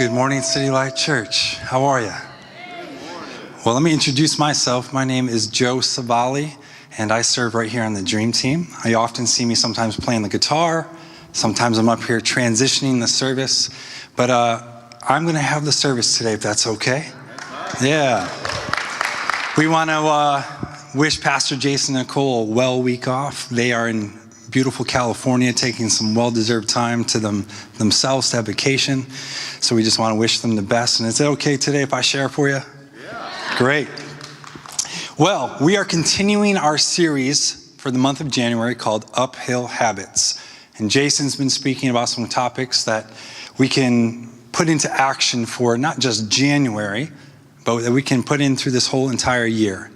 Good morning, City Light Church. How are you? Well, let me introduce myself. My name is Joe Savali, and I serve right here on the Dream Team. You often see me sometimes playing the guitar. Sometimes I'm up here transitioning the service. But I'm going to have the service today, if that's okay. Yeah. We want to wish Pastor Jason and Nicole a well week off. They are in beautiful California, taking some well-deserved time to themselves to have vacation. So we just want to wish them the best. And is it okay today if I share for you? Yeah. Great. Well, we are continuing our series for the month of January called Uphill Habits. And Jason's been speaking about some topics that we can put into action for not just January, but that we can put in through this whole entire year.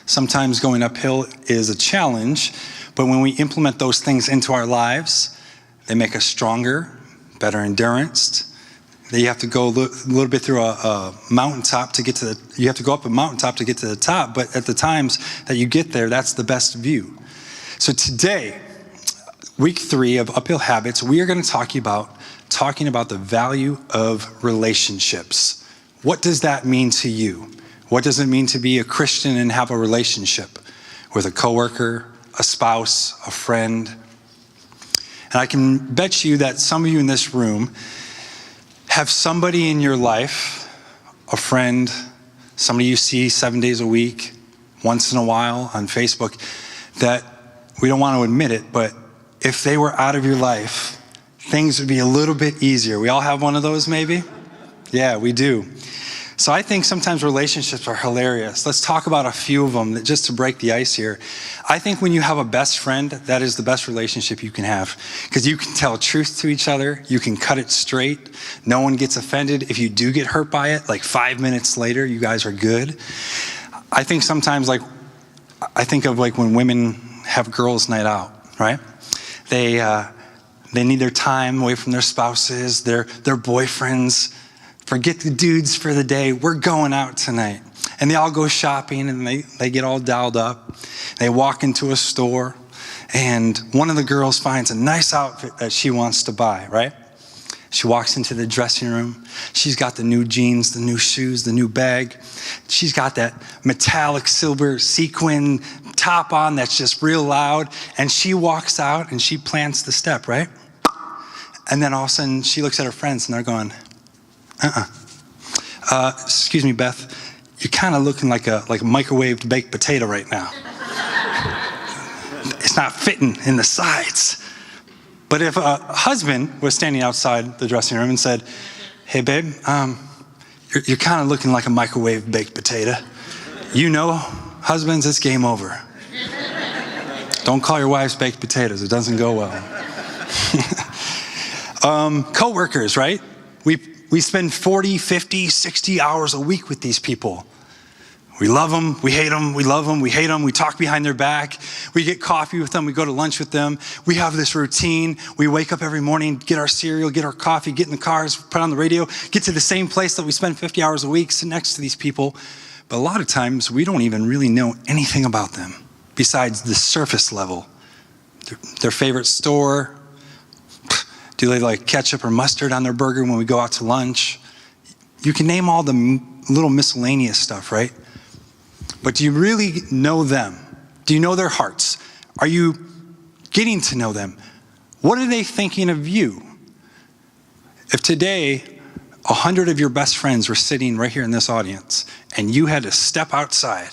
Sometimes going uphill is a challenge, but when we implement those things into our lives, they make us stronger, better endurance. You have to go a little bit through a mountaintop to get to you have to go up a mountaintop to get to the top, but at the times that you get there, that's the best view. So today, week 3 of Uphill Habits, we are going to talking about the value of relationships. What does that mean to you? What does it mean to be a Christian and have a relationship with a coworker, a spouse, a friend? And I can bet you that some of you in this room have somebody in your life, a friend, somebody you see 7 days a week, once in a while on Facebook, that we don't want to admit it, but if they were out of your life, things would be a little bit easier. We all have one of those maybe? Yeah, we do. So I think sometimes relationships are hilarious. Let's talk about a few of them just to break the ice here. I think when you have a best friend, that is the best relationship you can have because you can tell truth to each other. You can cut it straight. No one gets offended. If you do get hurt by it, like 5 minutes later, you guys are good. I think sometimes I think of when women have girls' night out, right? They need their time away from their spouses, their boyfriends. Forget the dudes for the day. We're going out tonight. And they all go shopping and they get all dialed up. They walk into a store and one of the girls finds a nice outfit that she wants to buy, right? She walks into the dressing room. She's got the new jeans, the new shoes, the new bag. She's got that metallic silver sequin top on that's just real loud. And she walks out and she plants the step, right? And then all of a sudden she looks at her friends and they're going, excuse me, Beth, you're kind of looking like a microwaved baked potato right now. It's not fitting in the sides. But if a husband was standing outside the dressing room and said, hey, babe, you're kind of looking like a microwave baked potato. You know, husbands, it's game over. Don't call your wives baked potatoes. It doesn't go well. Co-workers, right? We spend 40, 50, 60 hours a week with these people. We love them, we hate them, we love them, we hate them, we talk behind their back, we get coffee with them, we go to lunch with them, we have this routine, we wake up every morning, get our cereal, get our coffee, get in the cars, put on the radio, get to the same place that we spend 50 hours a week, sit next to these people. But a lot of times we don't even really know anything about them besides the surface level. Their favorite store. Do they like ketchup or mustard on their burger when we go out to lunch? You can name all the little miscellaneous stuff, right? But do you really know them? Do you know their hearts? Are you getting to know them? What are they thinking of you? If today 100 of your best friends were sitting right here in this audience and you had to step outside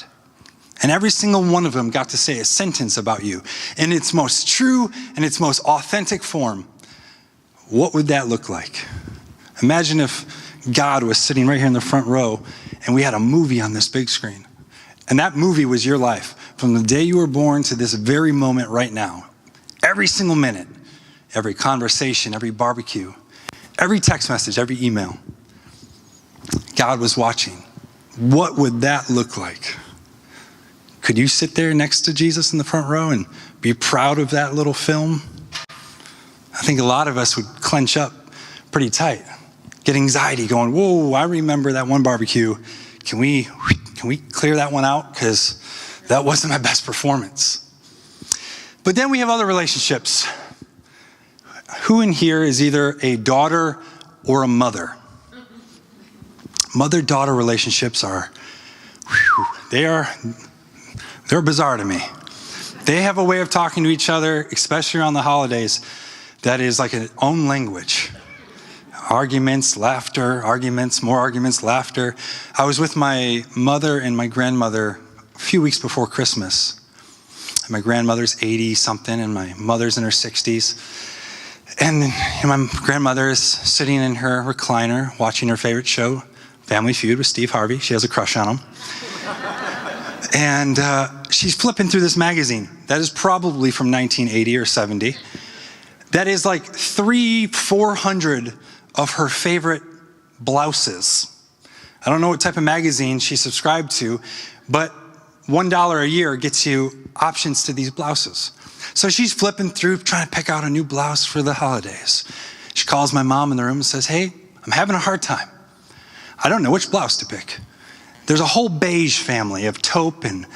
and every single one of them got to say a sentence about you in its most true and its most authentic form, what would that look like? Imagine if God was sitting right here in the front row and we had a movie on this big screen. And that movie was your life from the day you were born to this very moment right now. Every single minute, every conversation, every barbecue, every text message, every email. God was watching. What would that look like? Could you sit there next to Jesus in the front row and be proud of that little film? I think a lot of us would clench up pretty tight, get anxiety going, whoa, I remember that one barbecue. Can we clear that one out? Because that wasn't my best performance. But then we have other relationships. Who in here is either a daughter or a mother? mother-daughter relationships are, they're bizarre to me. They have a way of talking to each other, especially around the holidays, that is like an own language. Arguments, laughter, arguments, more arguments, laughter. I was with my mother and my grandmother a few weeks before Christmas. My grandmother's 80-something and my mother's in her 60s. And my grandmother is sitting in her recliner watching her favorite show, Family Feud with Steve Harvey. She has a crush on him. And she's flipping through this magazine that is probably from 1980 or 70. That is like 400 of her favorite blouses. I don't know what type of magazine she subscribed to, but $1 a year gets you options to these blouses. So she's flipping through, trying to pick out a new blouse for the holidays. She calls my mom in the room and says, "Hey, I'm having a hard time. I don't know which blouse to pick. There's a whole beige family of taupe and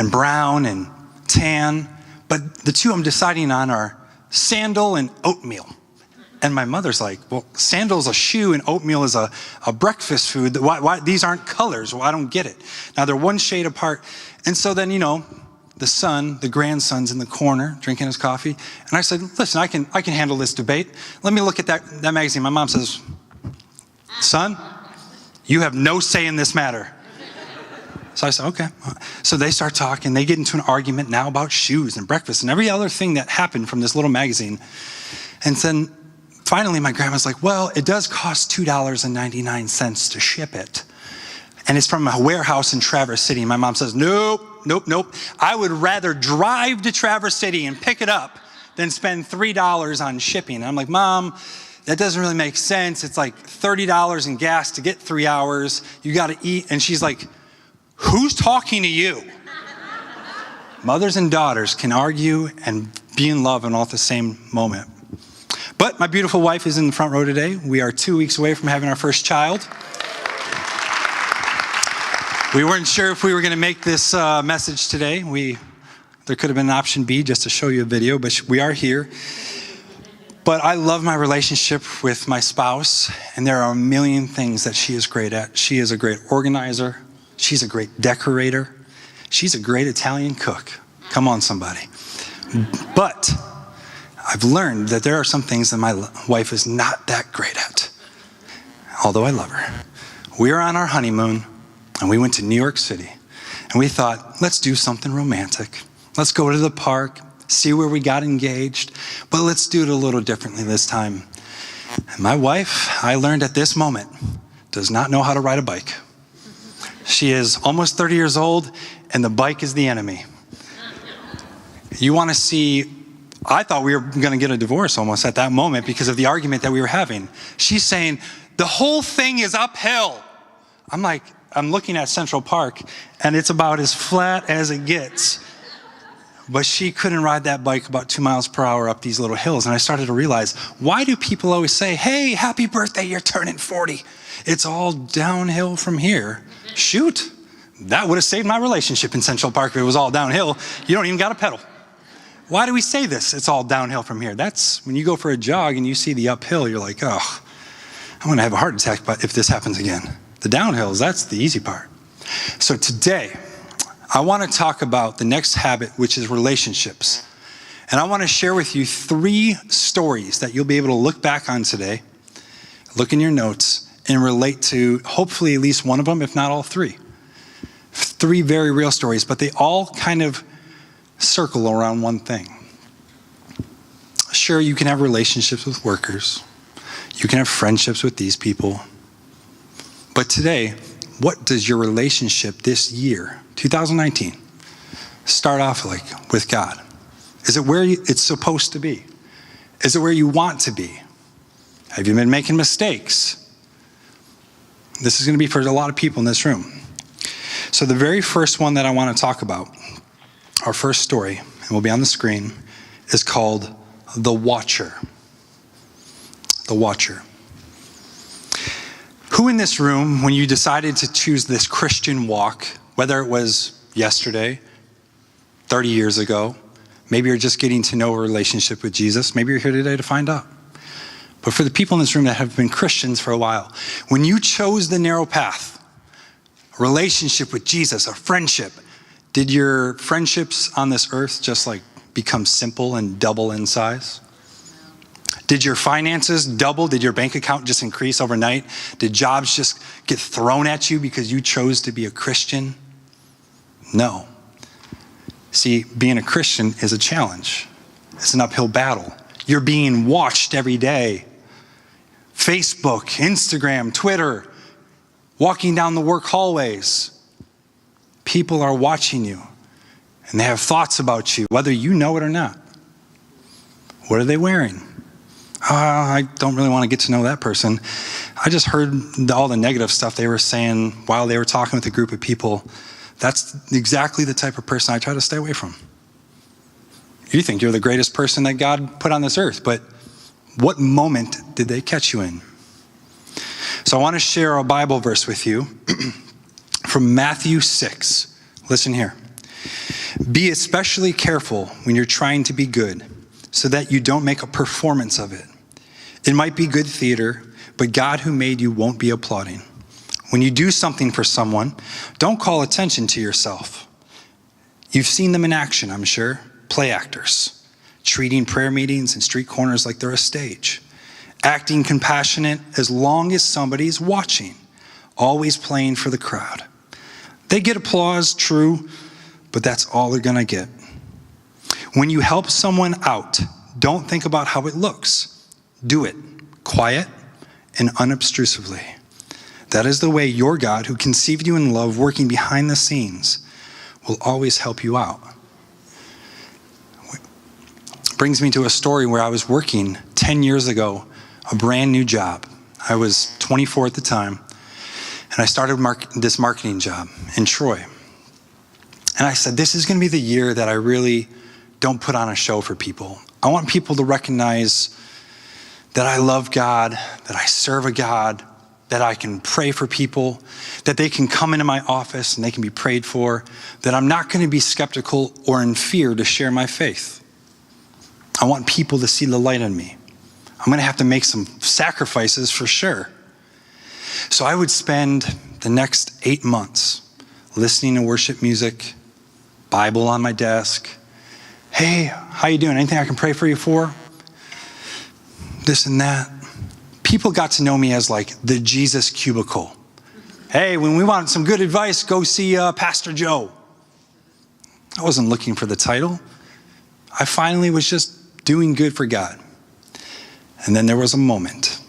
brown and tan, but the two I'm deciding on are sandal and oatmeal." And my mother's like, "Well, sandal's a shoe and oatmeal is a breakfast food. Why these aren't colors? Well, I don't get it." Now they're one shade apart. And so then, the grandson's in the corner drinking his coffee. And I said, "Listen, I can handle this debate. Let me look at that magazine." My mom says, "Son, you have no say in this matter." So I said, "Okay." So they start talking. They get into an argument now about shoes and breakfast and every other thing that happened from this little magazine. And then finally my grandma's like, "Well, it does cost $2.99 to ship it. And it's from a warehouse in Traverse City." My mom says, Nope. I would rather drive to Traverse City and pick it up than spend $3 on shipping." And I'm like, "Mom, that doesn't really make sense. It's like $30 in gas to get 3 hours. You got to eat." And she's like, "Who's talking to you?" Mothers and daughters can argue and be in love and all at the same moment. But my beautiful wife is in the front row today. We are 2 weeks away from having our first child. We weren't sure if we were going to make this message today. There could have been an option B just to show you a video, but we are here. But I love my relationship with my spouse, and there are a million things that she is great at. She is a great organizer. She's a great decorator. She's a great Italian cook. Come on, somebody. But I've learned that there are some things that my wife is not that great at, although I love her. We were on our honeymoon, and we went to New York City, and we thought, let's do something romantic. Let's go to the park, see where we got engaged, but let's do it a little differently this time. And my wife, I learned at this moment, does not know how to ride a bike. She is almost 30 years old, and the bike is the enemy. You want to see, I thought we were going to get a divorce almost at that moment because of the argument that we were having. She's saying, the whole thing is uphill. I'm looking at Central Park, and it's about as flat as it gets. But she couldn't ride that bike about 2 miles per hour up these little hills. And I started to realize, why do people always say, "Hey, happy birthday, you're turning 40. It's all downhill from here." Shoot, that would have saved my relationship in Central Park if it was all downhill. You don't even got to pedal. Why do we say this? It's all downhill from here. That's when you go for a jog and you see the uphill, you're like, "Oh, I'm going to have a heart attack if this happens again." The downhills, that's the easy part. So today, I want to talk about the next habit, which is relationships. And I want to share with you 3 stories that you'll be able to look back on today, look in your notes, and relate to hopefully at least one of them, if not all 3. 3 very real stories, but they all kind of circle around one thing. Sure, you can have relationships with workers. You can have friendships with these people. But today, what does your relationship this year, 2019, start off like with God? Is it where it's supposed to be? Is it where you want to be? Have you been making mistakes? This is going to be for a lot of people in this room. So the very first one that I want to talk about, our first story, and will be on the screen, is called The Watcher. The Watcher. Who in this room, when you decided to choose this Christian walk, whether it was yesterday, 30 years ago, maybe you're just getting to know a relationship with Jesus, maybe you're here today to find out. But for the people in this room that have been Christians for a while, when you chose the narrow path, a relationship with Jesus, a friendship, did your friendships on this earth just like become simple and double in size? Did your finances double? Did your bank account just increase overnight? Did jobs just get thrown at you because you chose to be a Christian? No. See, being a Christian is a challenge. It's an uphill battle. You're being watched every day. Facebook, Instagram, Twitter, walking down the work hallways. People are watching you, and they have thoughts about you, whether you know it or not. What are they wearing? I don't really want to get to know that person. I just heard all the negative stuff they were saying while they were talking with a group of people. That's exactly the type of person I try to stay away from. You think you're the greatest person that God put on this earth, but what moment did they catch you in? So I want to share a Bible verse with you from Matthew 6. Listen here. Be especially careful when you're trying to be good, so that you don't make a performance of it. It might be good theater, but God who made you won't be applauding. When you do something for someone, don't call attention to yourself. You've seen them in action, I'm sure. Play actors, treating prayer meetings and street corners like they're a stage. Acting compassionate as long as somebody's watching, always playing for the crowd. They get applause, true, but that's all they're gonna get. When you help someone out, don't think about how it looks. Do it quiet and unobtrusively. That is the way your God, who conceived you in love, working behind the scenes, will always help you out. Brings me to a story where I was working 10 years ago, a brand new job. I was 24 at the time, and I started this marketing job in Troy. And I said, this is going to be the year that I really don't put on a show for people. I want people to recognize that I love God, that I serve a God, that I can pray for people, that they can come into my office and they can be prayed for, that I'm not going to be skeptical or in fear to share my faith. I want people to see the light in me. I'm going to have to make some sacrifices for sure. So I would spend the next 8 months listening to worship music, Bible on my desk. Hey, how you doing? Anything I can pray for you for? This and that. People got to know me as like the Jesus cubicle. Hey, when we want some good advice, go see Pastor Joe. I wasn't looking for the title. I finally was just doing good for God. And then there was a moment.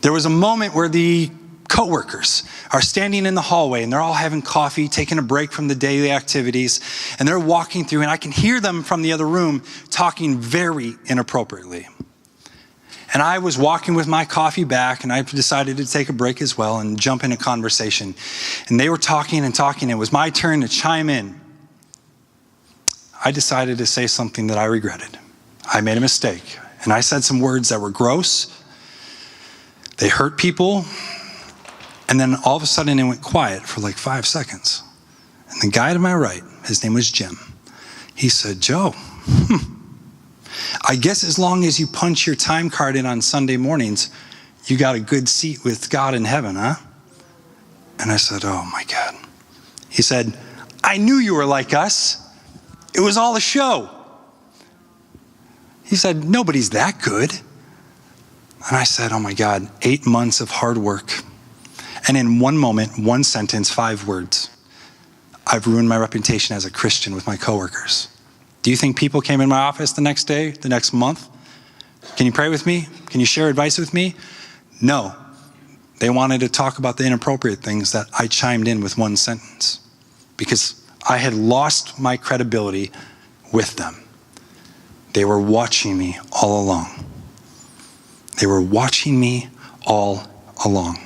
There was a moment where the coworkers are standing in the hallway and they're all having coffee, taking a break from the daily activities, and they're walking through, and I can hear them from the other room talking very inappropriately. And I was walking with my coffee back, and I decided to take a break as well and jump into conversation. And they were talking and talking. It was my turn to chime in. I decided to say something that I regretted. I made a mistake, and I said some words that were gross. They hurt people. And then all of a sudden it went quiet for like 5 seconds. And the guy to my right, his name was Jim. He said, Joe, I guess as long as you punch your time card in on Sunday mornings, you got a good seat with God in heaven, huh? And I said, oh my God. He said, I knew you were like us. It was all a show. He said, nobody's that good. And I said, oh my God, 8 months of hard work. And in one moment, one sentence, 5 words, I've ruined my reputation as a Christian with my coworkers. Do you think people came in my office the next day, the next month? Can you pray with me? Can you share advice with me? No. They wanted to talk about the inappropriate things that I chimed in with one sentence because I had lost my credibility with them. They were watching me all along. They were watching me all along.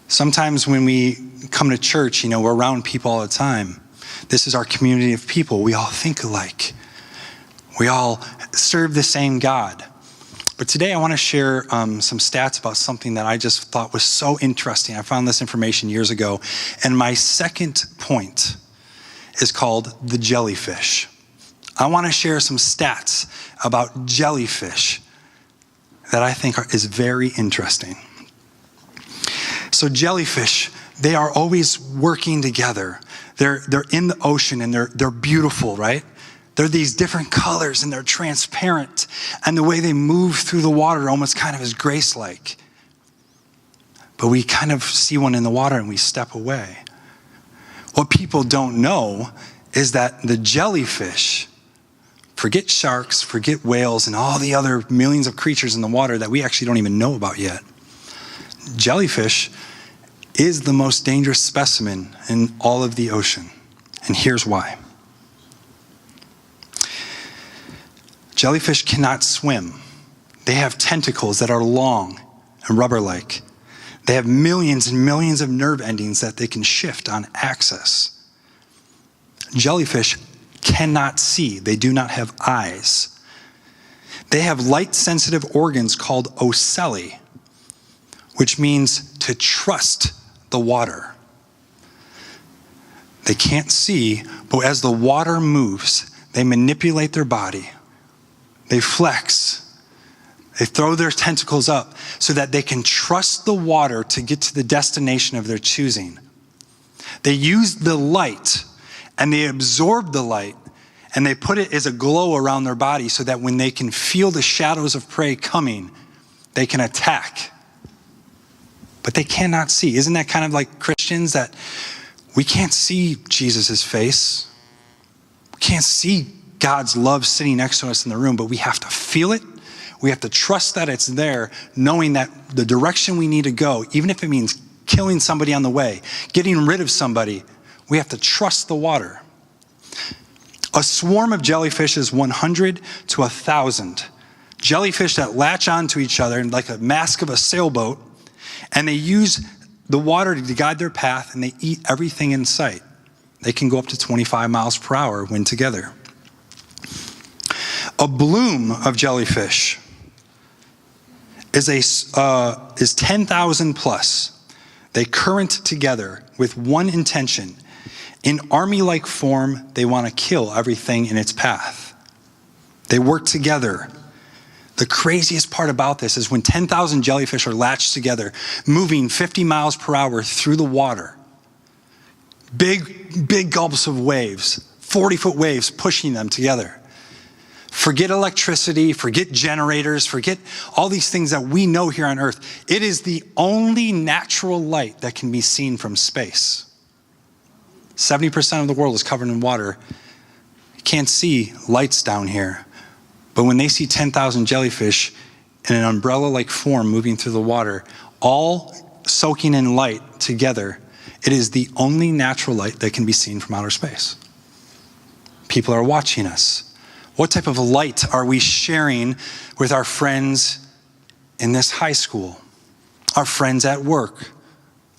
Sometimes when we come to church, we're around people all the time. This is our community of people. We all think alike. We all serve the same God. But today I want to share some stats about something that I just thought was so interesting. I found this information years ago. And my second point is called the jellyfish. I want to share some stats about jellyfish that I think is very interesting. So jellyfish, they are always working together. They're in the ocean and they're beautiful, right? They're these different colors and they're transparent. And the way they move through the water almost kind of is grace-like. But we kind of see one in the water and we step away. What people don't know is that the jellyfish, forget sharks, forget whales, and all the other millions of creatures in the water that we actually don't even know about yet. Jellyfish is the most dangerous specimen in all of the ocean. And here's why. Jellyfish cannot swim. They have tentacles that are long and rubber-like. They have millions and millions of nerve endings that they can shift on axis. Jellyfish cannot see. They do not have eyes. They have light-sensitive organs called ocelli, which means to trust the water. They can't see, but as the water moves, they manipulate their body. They flex. They throw their tentacles up so that they can trust the water to get to the destination of their choosing. They use the light and they absorb the light and they put it as a glow around their body so that when they can feel the shadows of prey coming, they can attack. But they cannot see. Isn't that kind of like Christians, that we can't see Jesus' face? We can't see God's love sitting next to us in the room, but we have to feel it. We have to trust that it's there, knowing that the direction we need to go, even if it means killing somebody on the way, getting rid of somebody, we have to trust the water. A swarm of jellyfish is 100 to 1,000. Jellyfish that latch onto each other like a mast of a sailboat, and they use the water to guide their path, and they eat everything in sight. They can go up to 25 miles per hour when together. A bloom of jellyfish is 10,000 plus. They current together with one intention. In army-like form, they want to kill everything in its path. They work together. The craziest part about this is when 10,000 jellyfish are latched together, moving 50 miles per hour through the water. Big gulps of waves, 40-foot waves pushing them together. Forget electricity, forget generators, forget all these things that we know here on Earth. It is the only natural light that can be seen from space. 70% of the world is covered in water. You can't see lights down here. But when they see 10,000 jellyfish in an umbrella-like form moving through the water, all soaking in light together, it is the only natural light that can be seen from outer space. People are watching us. What type of light are we sharing with our friends in this high school, our friends at work,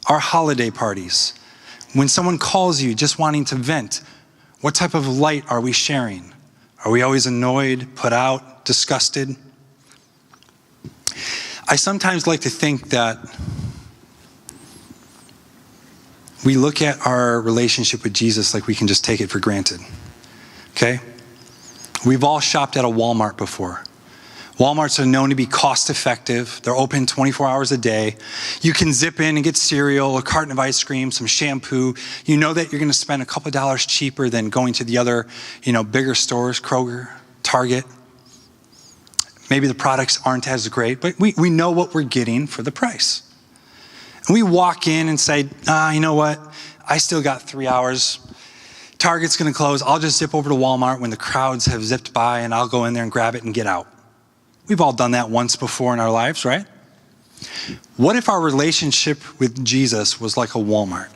our holiday parties? When someone calls you just wanting to vent, what type of light are we sharing? Are we always annoyed, put out, disgusted? I sometimes like to think that we look at our relationship with Jesus like we can just take it for granted, okay? We've all shopped at a Walmart before. Walmarts are known to be cost effective. They're open 24 hours a day. You can zip in and get cereal, a carton of ice cream, some shampoo. You know that you're going to spend a couple of dollars cheaper than going to the other, bigger stores, Kroger, Target. Maybe the products aren't as great, but we know what we're getting for the price. And we walk in and say, you know what? I still got 3 hours. Target's going to close. I'll just zip over to Walmart when the crowds have zipped by, and I'll go in there and grab it and get out. We've all done that once before in our lives, right? What if our relationship with Jesus was like a Walmart?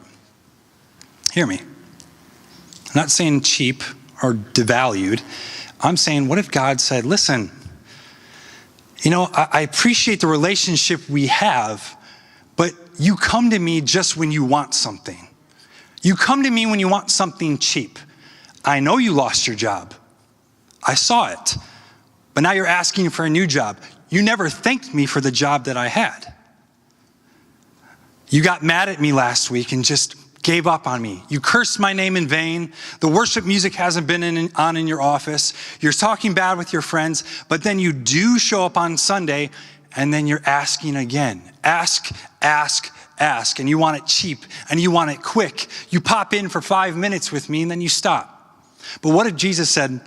Hear me. I'm not saying cheap or devalued. I'm saying, what if God said, listen, I appreciate the relationship we have, but you come to me just when you want something. You come to me when you want something cheap. I know you lost your job. I saw it. But now you're asking for a new job. You never thanked me for the job that I had. You got mad at me last week and just gave up on me. You cursed my name in vain. The worship music hasn't been on in your office. You're talking bad with your friends, but then you do show up on Sunday, and then you're asking again. Ask, and you want it cheap, and you want it quick. You pop in for 5 minutes with me, and then you stop. But what if Jesus said,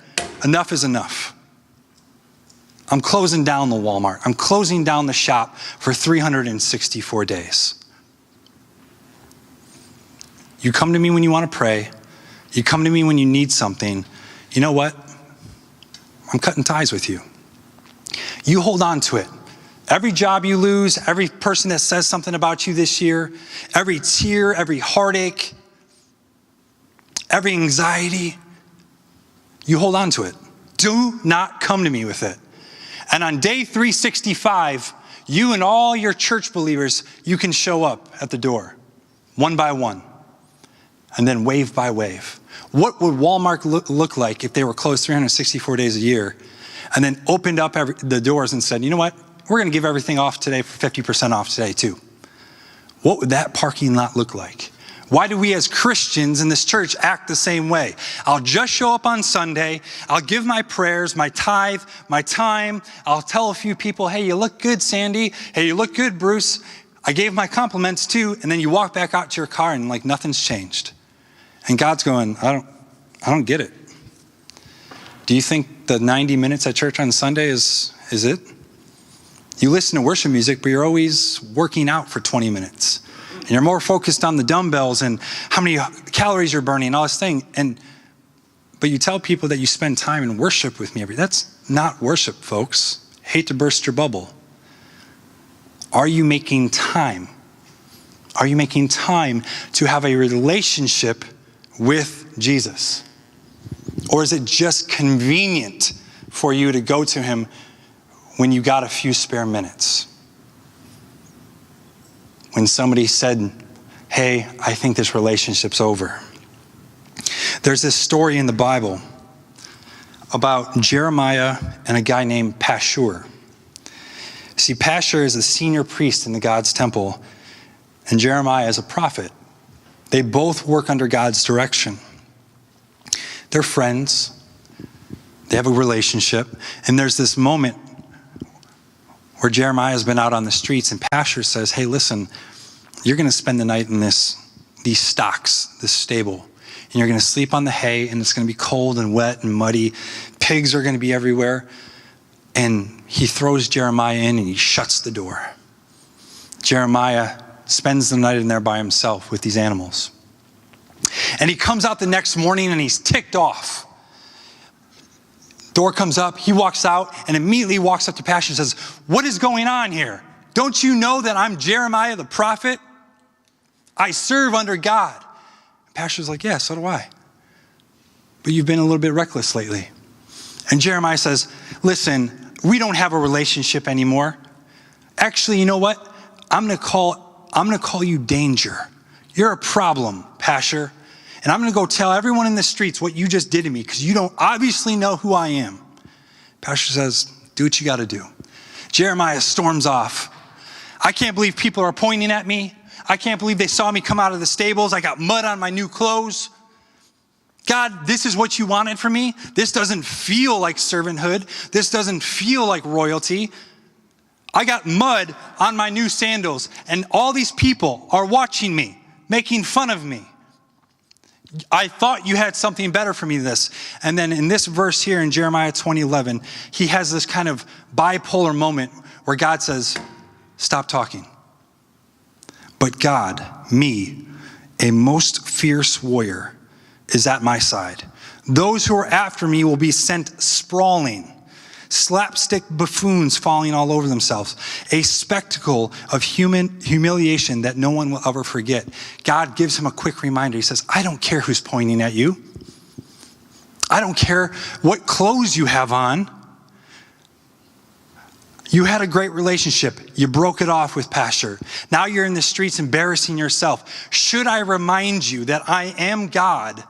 enough is enough? I'm closing down the Walmart. I'm closing down the shop for 364 days. You come to me when you want to pray. You come to me when you need something. You know what? I'm cutting ties with you. You hold on to it. Every job you lose, every person that says something about you this year, every tear, every heartache, every anxiety, you hold on to it. Do not come to me with it. And on day 365, you and all your church believers, you can show up at the door, one by one, and then wave by wave. What would Walmart look like if they were closed 364 days a year, and then opened up the doors and said, you know what, we're going to give everything off today for 50% off today too? What would that parking lot look like? Why do we as Christians in this church act the same way? I'll just show up on Sunday. I'll give my prayers, my tithe, my time. I'll tell a few people, hey, you look good, Sandy. Hey, you look good, Bruce. I gave my compliments too. And then you walk back out to your car and like nothing's changed. And God's going, I don't get it. Do you think the 90 minutes at church on Sunday is it? You listen to worship music, but you're always working out for 20 minutes. And you're more focused on the dumbbells and how many calories you're burning and all this thing. But you tell people that you spend time in worship with me that's not worship, folks. Hate to burst your bubble. Are you making time? Are you making time to have a relationship with Jesus? Or is it just convenient for you to go to him when you got a few spare minutes? When somebody said, hey, I think this relationship's over. There's this story in the Bible about Jeremiah and a guy named Pashur. See, Pashur is a senior priest in the God's temple, and Jeremiah is a prophet. They both work under God's direction. They're friends. They have a relationship. And there's this moment where Jeremiah has been out on the streets, and Pashur says, hey, listen, you're going to spend the night in these stocks, this stable. And you're going to sleep on the hay, and it's going to be cold and wet and muddy. Pigs are going to be everywhere. And he throws Jeremiah in, and he shuts the door. Jeremiah spends the night in there by himself with these animals. And he comes out the next morning, and he's ticked off. Door comes up, he walks out, and immediately walks up to Pashur and says, what is going on here? Don't you know that I'm Jeremiah the prophet? I serve under God. Pashur's like, yeah, so do I. But you've been a little bit reckless lately. And Jeremiah says, listen, we don't have a relationship anymore. Actually, you know what? I'm going to call you danger. You're a problem, Pashur. And I'm going to go tell everyone in the streets what you just did to me because you don't obviously know who I am. Pashur says, do what you got to do. Jeremiah storms off. I can't believe people are pointing at me. I can't believe they saw me come out of the stables. I got mud on my new clothes. God, this is what you wanted from me? This doesn't feel like servanthood. This doesn't feel like royalty. I got mud on my new sandals, and all these people are watching me, making fun of me. I thought you had something better for me than this. And then in this verse here in Jeremiah 20:11, he has this kind of bipolar moment where God says, stop talking. But God, me, a most fierce warrior, is at my side. Those who are after me will be sent sprawling. Slapstick buffoons falling all over themselves. A spectacle of human humiliation that no one will ever forget. God gives him a quick reminder. He says, I don't care who's pointing at you. I don't care what clothes you have on. You had a great relationship. You broke it off with Pashur. Now you're in the streets embarrassing yourself. Should I remind you that I am God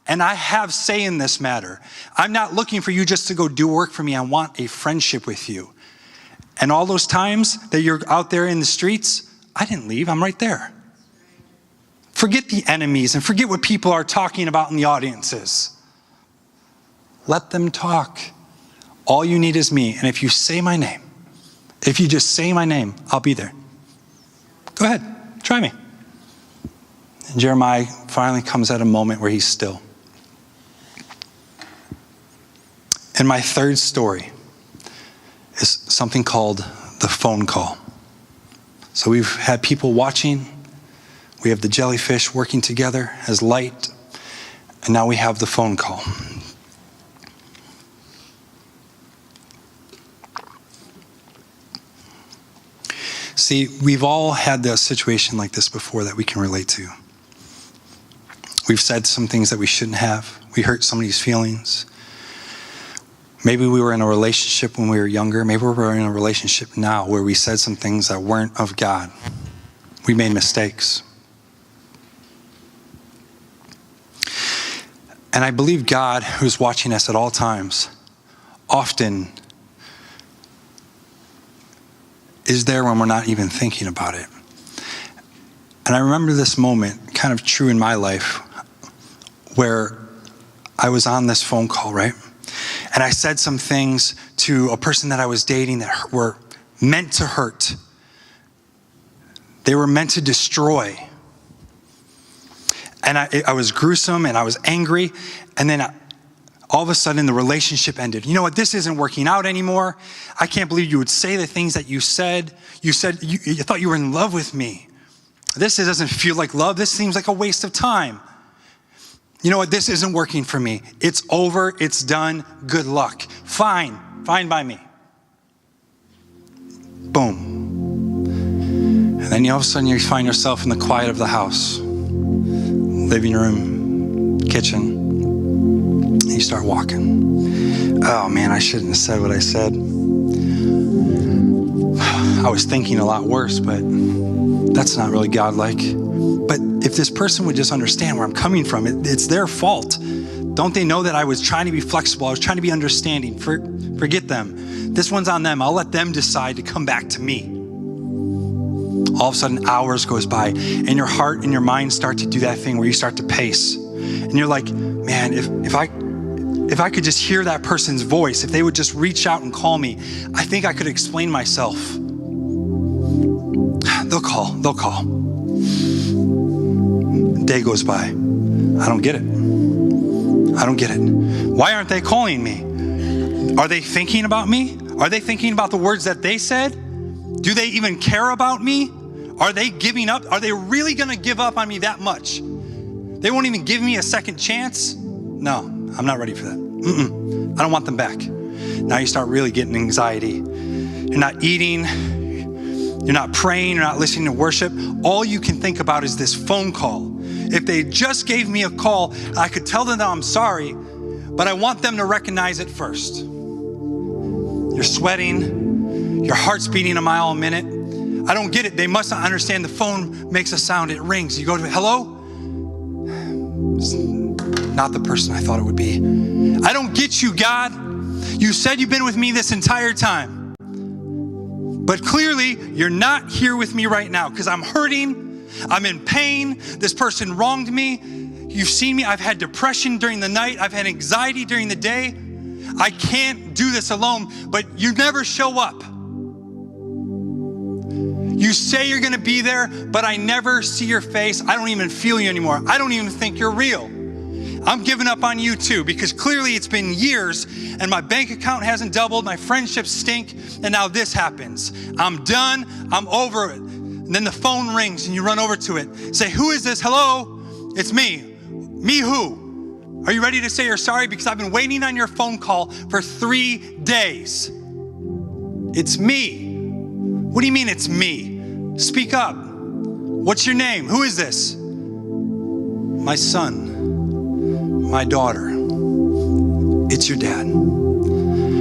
and I have say in this matter? I'm not looking for you just to go do work for me. I want a friendship with you. And all those times that you're out there in the streets, I didn't leave. I'm right there. Forget the enemies and forget what people are talking about in the audiences. Let them talk. All you need is me. And if you say my name, if you just say my name, I'll be there. Go ahead, try me. And Jeremiah finally comes at a moment where he's still. And my third story is something called the phone call. So we've had people watching. We have the jellyfish working together as light. And now we have the phone call. See, we've all had a situation like this before that we can relate to. We've said some things that we shouldn't have. We hurt somebody's feelings. Maybe we were in a relationship when we were younger. Maybe we're in a relationship now where we said some things that weren't of God. We made mistakes. And I believe God, who's watching us at all times, often is there when we're not even thinking about it. And I remember this moment, kind of true in my life, where I was on this phone call, right? And I said some things to a person that I was dating that were meant to hurt. They were meant to destroy. And I was gruesome and I was angry. And then all of a sudden the relationship ended. You know what? This isn't working out anymore. I can't believe you would say the things that you said. You said you thought you were in love with me. This doesn't feel like love. This seems like a waste of time. You know what? This isn't working for me. It's over. It's done. Good luck. Fine. Fine by me. Boom. And then all of a sudden you find yourself in the quiet of the house. Living room, kitchen. And you start walking. Oh man, I shouldn't have said what I said. I was thinking a lot worse, but that's not really God-like. But if this person would just understand where I'm coming from, it's their fault. Don't they know that I was trying to be flexible? I was trying to be understanding. Forget them. This one's on them. I'll let them decide to come back to me. All of a sudden, hours goes by, and your heart and your mind start to do that thing where you start to pace. And you're like, man, if I could just hear that person's voice, if they would just reach out and call me, I think I could explain myself. They'll call. Day goes by. I don't get it. Why aren't they calling me? Are they thinking about me? Are they thinking about the words that they said? Do they even care about me? Are they giving up? Are they really going to give up on me that much? They won't even give me a second chance? No, I'm not ready for that. I don't want them back. Now you start really getting anxiety. You're not eating. You're not praying. You're not listening to worship. All you can think about is this phone call. If they just gave me a call, I could tell them that I'm sorry, but I want them to recognize it first. You're sweating. Your heart's beating a mile a minute. I don't get it. They must not understand the phone makes a sound. It rings. You go to hello? It's not the person I thought it would be. I don't get you, God. You said you've been with me this entire time. But clearly, you're not here with me right now because I'm hurting. I'm in pain. This person wronged me. You've seen me. I've had depression during the night. I've had anxiety during the day. I can't do this alone, but you never show up. You say you're going to be there, but I never see your face. I don't even feel you anymore. I don't even think you're real. I'm giving up on you too, because clearly it's been years and my bank account hasn't doubled. My friendships stink. And now this happens. I'm done. I'm over it. And then the phone rings and you run over to it. Say, who is this? Hello? It's me. Me who? Are you ready to say you're sorry? Because I've been waiting on your phone call for 3 days. It's me. What do you mean it's me? Speak up. What's your name? Who is this? My son, my daughter. It's your dad.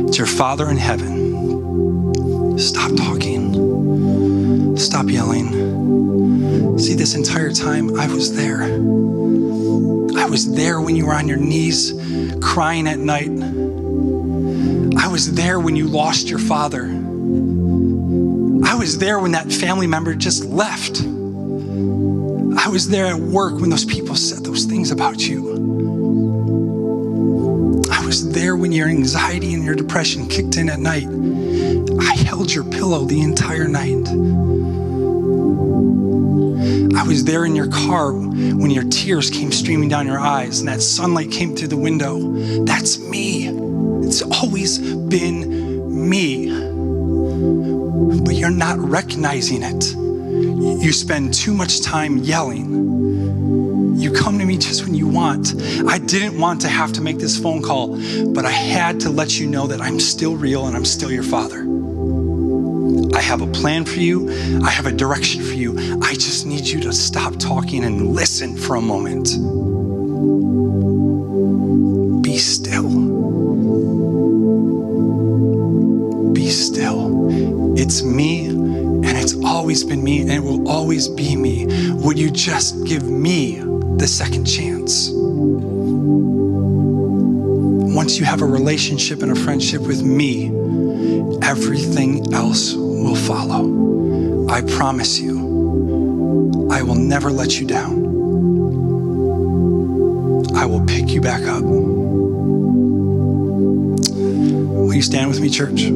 It's your Father in heaven. Stop talking. Stop yelling. See, this entire time I was there. I was there when you were on your knees crying at night. I was there when you lost your father. I was there when that family member just left. I was there at work when those people said those things about you. I was there when your anxiety and your depression kicked in at night. I held your pillow the entire night. I was there in your car when your tears came streaming down your eyes and that sunlight came through the window. That's me. It's always been me. But you're not recognizing it. You spend too much time yelling. You come to me just when you want. I didn't want to have to make this phone call, but I had to let you know that I'm still real and I'm still your father. I have a plan for you. I have a direction for you. I just need you to stop talking and listen for a moment. Be still. Be still. It's me, and it's always been me, and it will always be me. Would you just give me the second chance? Once you have a relationship and a friendship with me, everything else will follow. I promise you, I will never let you down. I will pick you back up. Will you stand with me, church?